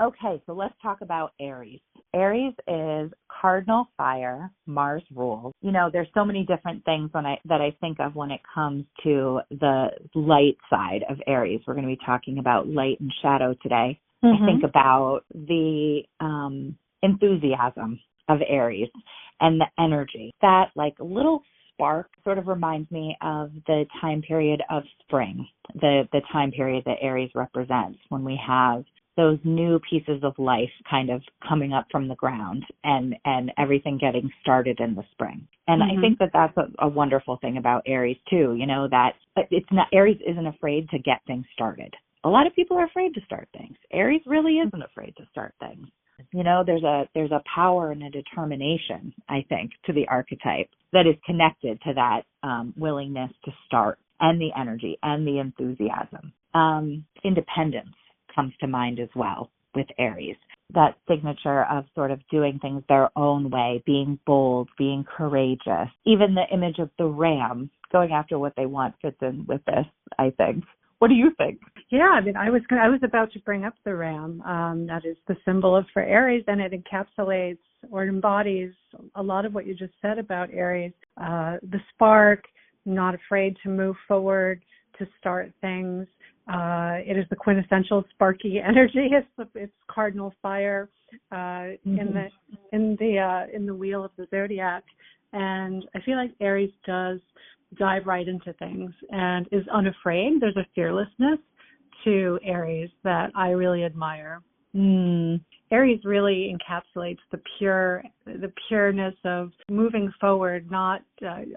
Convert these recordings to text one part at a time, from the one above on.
Okay, so let's talk about Aries. Aries is cardinal fire, Mars rules. You know, there's so many different things that I think of when it comes to the light side of Aries. We're going to be talking about light and shadow today. I think about the enthusiasm of Aries and the energy. That like little spark sort of reminds me of the time period of spring, the time period that Aries represents, when we have those new pieces of life kind of coming up from the ground and everything getting started in the spring. And I think that that's a wonderful thing about Aries too, you know, that it's not, Aries isn't afraid to get things started. A lot of people are afraid to start things. Aries really isn't afraid to start things. You know, there's a power and a determination, I think, to the archetype that is connected to that willingness to start, and the energy and the enthusiasm. Independence comes to mind as well with Aries. That signature of sort of doing things their own way, being bold, being courageous. Even the image of the ram going after what they want fits in with this, I think. What do you think? Yeah, I mean, I was about to bring up the ram. That is the symbol for Aries, and it encapsulates or embodies a lot of what you just said about Aries. The spark, not afraid to move forward, to start things. It is the quintessential sparky energy. It's cardinal fire in the wheel of the zodiac, and I feel like Aries does dive right into things and is unafraid. There's a fearlessness to Aries that I really admire. Aries really encapsulates the pureness of moving forward, not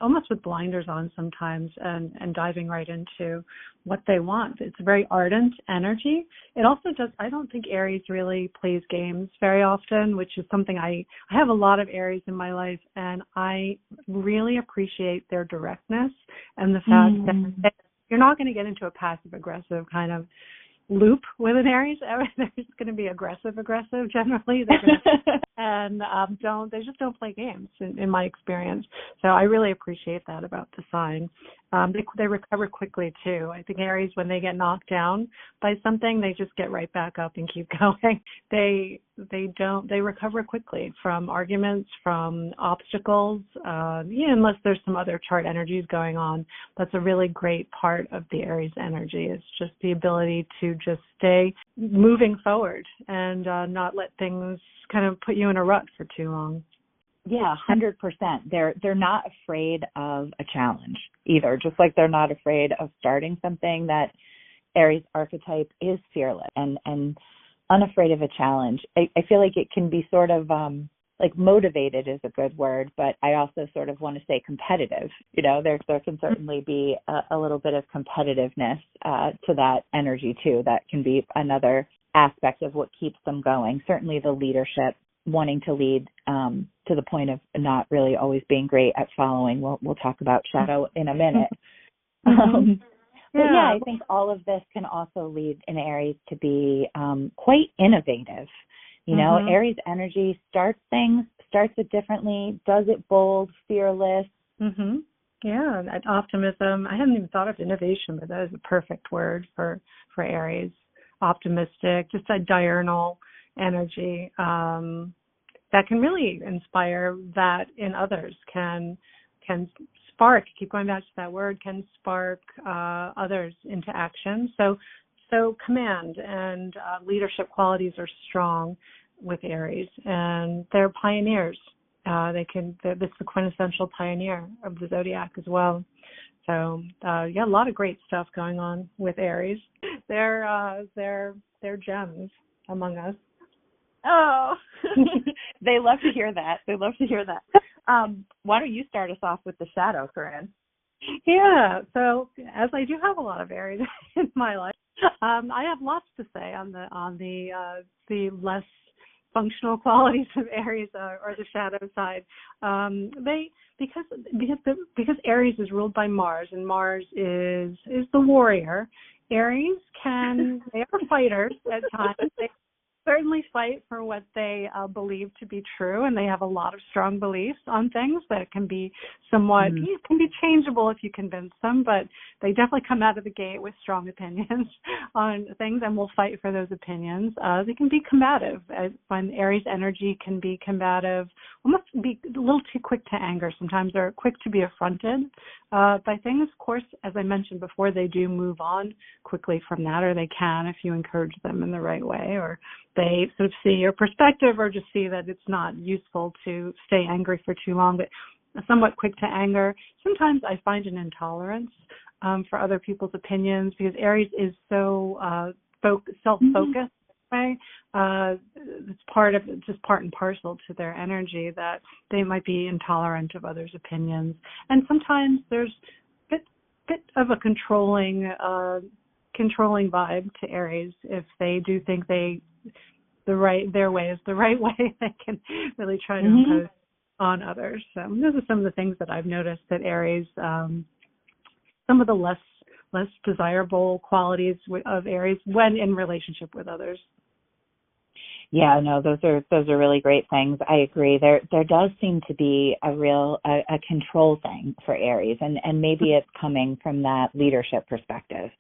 almost with blinders on sometimes, and diving right into what they want. It's a very ardent energy. It also does, I don't think Aries really plays games very often, which is something I have a lot of Aries in my life, and I really appreciate their directness and the fact that you're not going to get into a passive aggressive kind of loop with an Aries. They're just going to be aggressive generally. They're going and they just don't play games in my experience. So I really appreciate that about the sign. They recover quickly too. I think Aries, when they get knocked down by something, they just get right back up and keep going. They recover quickly from arguments, from obstacles, unless there's some other chart energies going on. That's a really great part of the Aries energy. It's just the ability to just stay moving forward and not let things kind of put you in a rut for too long. Yeah, 100%. They're not afraid of a challenge either, just like they're not afraid of starting something. That Aries archetype is fearless and unafraid of a challenge. I feel like it can be sort of like motivated is a good word, but I also sort of want to say competitive. You know, there can certainly be a little bit of competitiveness to that energy too. That can be another aspect of what keeps them going. Certainly the leadership, wanting to lead to the point of not really always being great at following. We'll talk about shadow in a minute. But yeah, I think all of this can also lead an Aries to be quite innovative. You know, Aries energy starts it differently, does it bold, fearless. Yeah, that optimism. I hadn't even thought of innovation, but that is a perfect word for Aries. Optimistic, just a diurnal energy that can really inspire that in others, can spark, keep going back to that word, can spark others into action. So command and leadership qualities are strong with Aries, and they're pioneers. That's the quintessential pioneer of the zodiac as well. So a lot of great stuff going on with Aries. They're gems among us. Oh, they love to hear that. Why don't you start us off with the shadow, Corinne? Yeah. So as I do have a lot of Aries in my life, I have lots to say on the less functional qualities of Aries or the shadow side. Because Aries is ruled by Mars, and Mars is the warrior. Aries they are fighters at times. They certainly fight for what they believe to be true, and they have a lot of strong beliefs on things that can be somewhat, can be changeable if you convince them, but they definitely come out of the gate with strong opinions on things and will fight for those opinions. They can be combative. When Aries energy can be combative, almost be a little too quick to anger. Sometimes they're quick to be affronted by things. Of course, as I mentioned before, they do move on quickly from that, or they can if you encourage them in the right way, or they sort of see your perspective or just see that it's not useful to stay angry for too long, but somewhat quick to anger. Sometimes I find an intolerance for other people's opinions because Aries is so self-focused. Way. It's part and parcel to their energy that they might be intolerant of others' opinions, and sometimes there's a bit of a controlling vibe to Aries. If they do think their way is the right way, they can really try to impose on others. So those are some of the things that I've noticed that Aries, some of the less desirable qualities of Aries when in relationship with others. Yeah, no, those are really great things. I agree. There does seem to be a real a control thing for Aries, and maybe it's coming from that leadership perspective.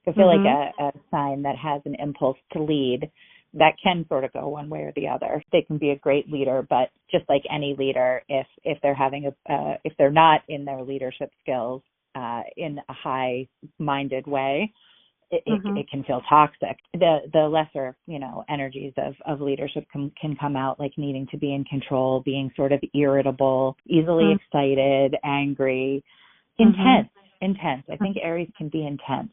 I feel like a sign that has an impulse to lead, that can sort of go one way or the other. They can be a great leader, but just like any leader, if they're having if they're not in their leadership skills in a high-minded way, it can feel toxic. The lesser, energies of leadership can come out, like needing to be in control, being sort of irritable, easily excited, angry, intense. I think Aries can be intense.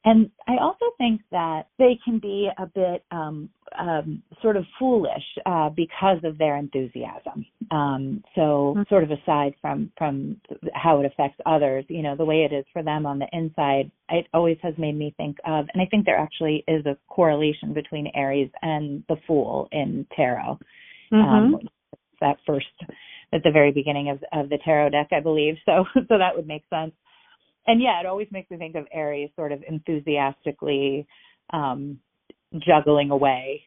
And I also think that they can be a bit sort of foolish because of their enthusiasm. So sort of aside from how it affects others, the way it is for them on the inside, it always has made me think of, and I think there actually is a correlation between Aries and the Fool in tarot. That first, at the very beginning of the tarot deck, I believe. So that would make sense. And yeah, it always makes me think of Aries sort of enthusiastically juggling away,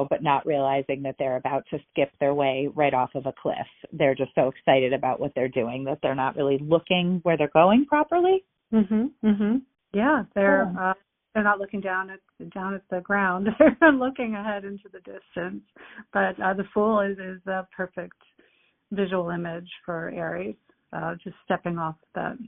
but not realizing that they're about to skip their way right off of a cliff. They're just so excited about what they're doing that they're not really looking where they're going properly. Yeah, they're not looking down at the ground. They're looking ahead into the distance. But the Fool is a perfect visual image for Aries, just stepping off of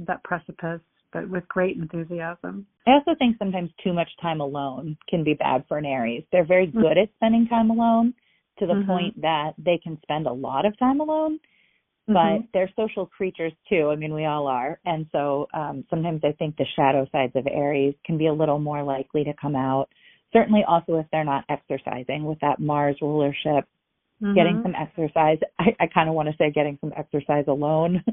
that precipice, but with great enthusiasm. I also think sometimes too much time alone can be bad for an Aries. They're very good at spending time alone to the point that they can spend a lot of time alone, but they're social creatures too. I mean, we all are. And so sometimes I think the shadow sides of Aries can be a little more likely to come out. Certainly also if they're not exercising with that Mars rulership. Getting some exercise. I kind of want to say getting some exercise alone,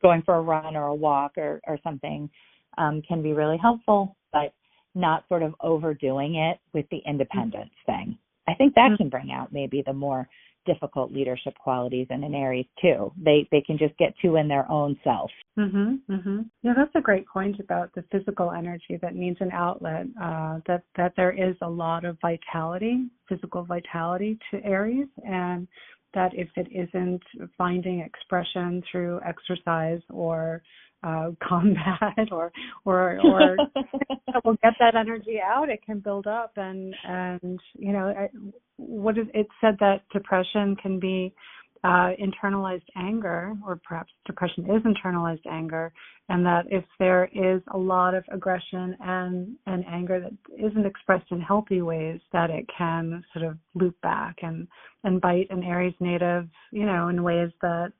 going for a run or a walk or something can be really helpful, but not sort of overdoing it with the independence thing. I think that can bring out maybe the more difficult leadership qualities in an Aries too. They can just get too in their own self. Yeah, that's a great point about the physical energy that needs an outlet, that there is a lot of physical vitality to Aries, and that if it isn't finding expression through exercise or combat or will get that energy out, it can build up and it said that depression can be internalized anger, or perhaps depression is internalized anger, and that if there is a lot of aggression and anger that isn't expressed in healthy ways, that it can sort of loop back and bite an Aries native, in ways that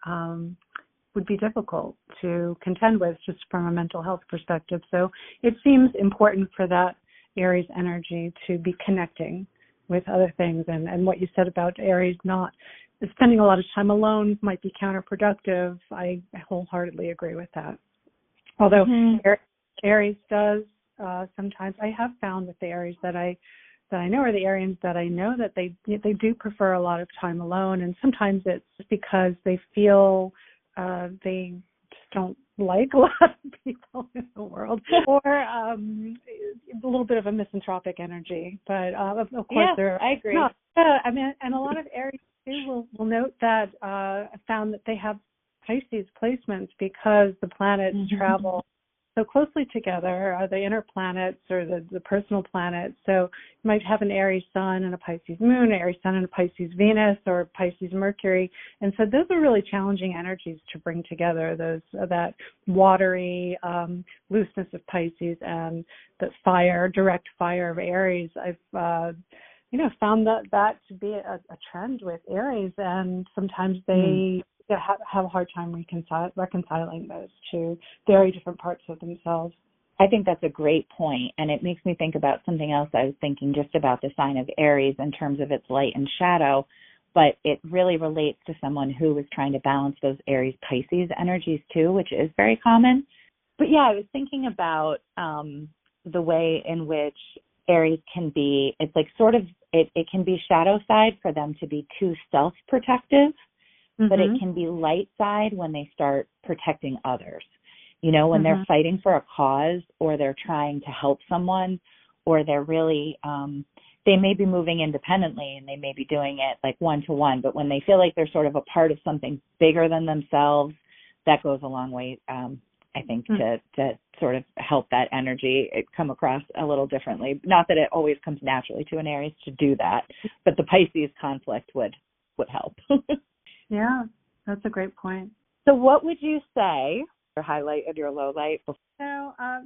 would be difficult to contend with just from a mental health perspective. So it seems important for that Aries energy to be connecting with other things. And what you said about Aries not spending a lot of time alone might be counterproductive. I wholeheartedly agree with that. Although Aries does sometimes, I have found with the Aries that I know, or the Arians that I know, that they do prefer a lot of time alone, and sometimes it's because they feel they just don't like a lot of people in the world, or a little bit of a misanthropic energy. But of course, yeah, I agree. No, I mean, and a lot of Aries too will note that I found that they have Pisces placements because the planets travel so closely together, the inner planets or the personal planets. So you might have an Aries sun and a Pisces moon, an Aries sun and a Pisces Venus, or Pisces Mercury. And so those are really challenging energies to bring together, that watery looseness of Pisces and the direct fire of Aries. I've found that to be a trend with Aries, and sometimes they have a hard time reconciling those two very different parts of themselves. I think that's a great point, and it makes me think about something else I was thinking just about the sign of Aries in terms of its light and shadow, but it really relates to someone who is trying to balance those Aries Pisces energies too, which is very common. But yeah, I was thinking about the way in which Aries can be, it's like sort of, it can be shadow side for them to be too self-protective, but it can be light side when they start protecting others. You know, when they're fighting for a cause, or they're trying to help someone, or they're really, they may be moving independently and they may be doing it like one-to-one, but when they feel like they're sort of a part of something bigger than themselves, that goes a long way, I think, to sort of help that energy come across a little differently. Not that it always comes naturally to an Aries to do that, but the Pisces conflict would help. Yeah, that's a great point. So what would you say your highlight and your low light? So,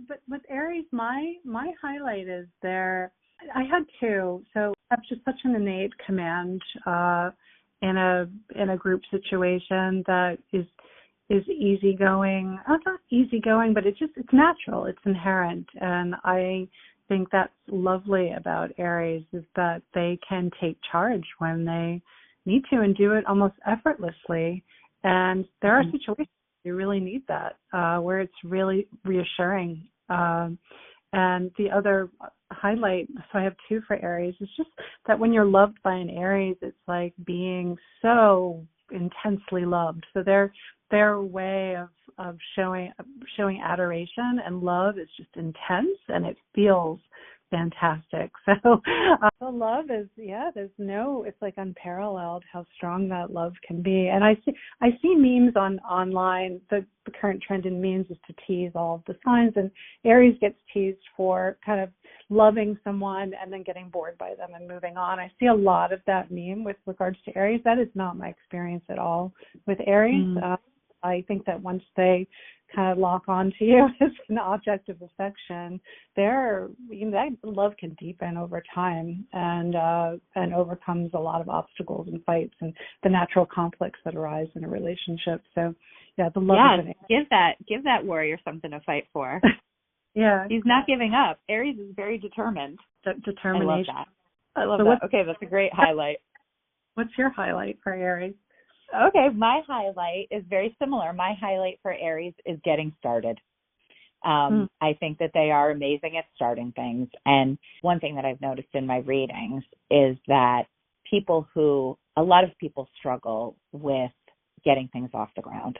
but with Aries, my highlight is there. I had two. So that's just such an innate command in a group situation that is easygoing. Not easygoing, but it's natural. It's inherent, and I think that's lovely about Aries is that they can take charge when they need to and do it almost effortlessly. And there are situations you really need that, where it's really reassuring. And the other highlight, so I have two for Aries, is just that when you're loved by an Aries, it's like being so intensely loved. So their way of showing adoration and love is just intense, and it feels fantastic. So the love is, it's like unparalleled how strong that love can be. And I see memes online. The current trend in memes is to tease all of the signs, and Aries gets teased for kind of loving someone and then getting bored by them and moving on. I see a lot of that meme with regards to Aries. That is not my experience at all with Aries. I think that once they kind of lock on to you as an object of affection, that love can deepen over time and overcomes a lot of obstacles and fights and the natural conflicts that arise in a relationship. So, yeah, the love. Give that warrior something to fight for. Yeah, he's not giving up. Aries is very determined. Determination. I love that. Okay, that's a great highlight. What's your highlight for Aries? Okay, my highlight is very similar. My highlight for Aries is getting started. I think that they are amazing at starting things. And one thing that I've noticed in my readings is that a lot of people struggle with getting things off the ground.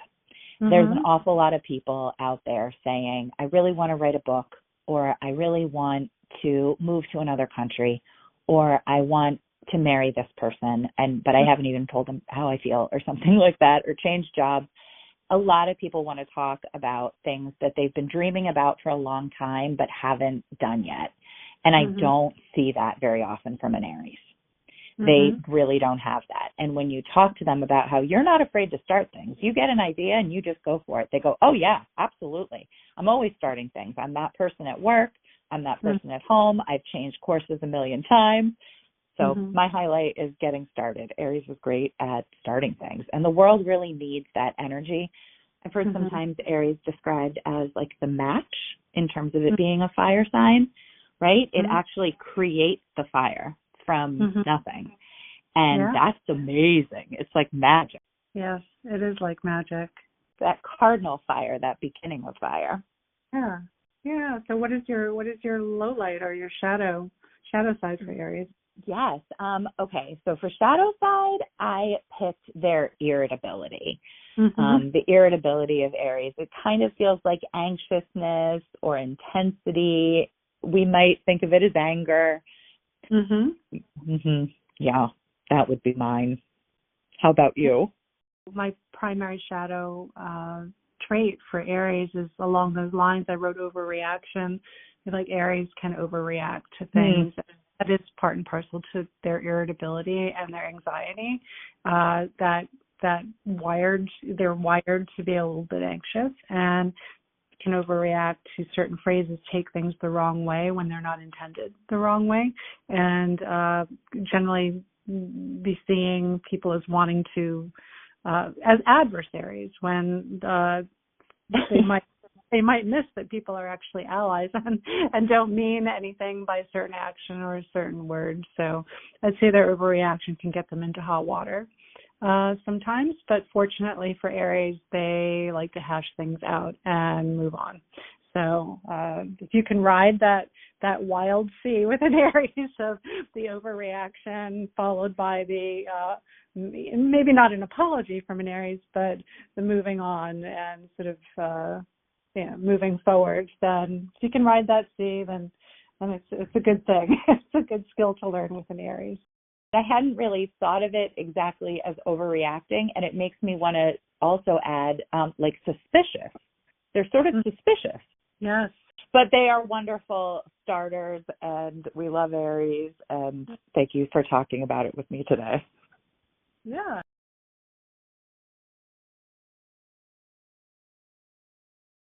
There's an awful lot of people out there saying, I really want to write a book, or I really want to move to another country, or I want to marry this person, but I haven't even told them how I feel, or something like that, or change jobs. A lot of people want to talk about things that they've been dreaming about for a long time but haven't done yet. And I don't see that very often from an Aries. They really don't have that. And when you talk to them about how you're not afraid to start things, you get an idea and you just go for it. They go, oh yeah, absolutely. I'm always starting things. I'm that person at work. I'm that person at home. I've changed courses a million times. So my highlight is getting started. Aries is great at starting things, and the world really needs that energy. I've heard sometimes Aries described as like the match in terms of it being a fire sign, right? It actually creates the fire from nothing, and that's amazing. It's like magic. Yes, it is like magic. That cardinal fire, that beginning of fire. Yeah. So what is your low light or your shadow side for Aries? Yes. Okay. So for shadow side, I picked their irritability. The irritability of Aries. It kind of feels like anxiousness or intensity. We might think of it as anger. Yeah, that would be mine. How about you? My primary shadow trait for Aries is along those lines. I wrote overreaction. I feel like Aries can overreact to things. That is part and parcel to their irritability and their anxiety. They're wired to be a little bit anxious and can overreact to certain phrases, take things the wrong way when they're not intended the wrong way, and generally be seeing people as wanting to as adversaries when they might miss that people are actually allies and don't mean anything by a certain action or a certain word. So I'd say their overreaction can get them into hot water sometimes, but fortunately for Aries, they like to hash things out and move on. So if you can ride that wild sea with an Aries of the overreaction followed by the maybe not an apology from an Aries, but the moving on and sort of moving forward, then if you can ride that sea, then it's a good thing. It's a good skill to learn with an Aries. I hadn't really thought of it exactly as overreacting, and it makes me want to also add like suspicious. They're sort of suspicious. Yes. But they are wonderful starters, and we love Aries, and thank you for talking about it with me today. Yeah.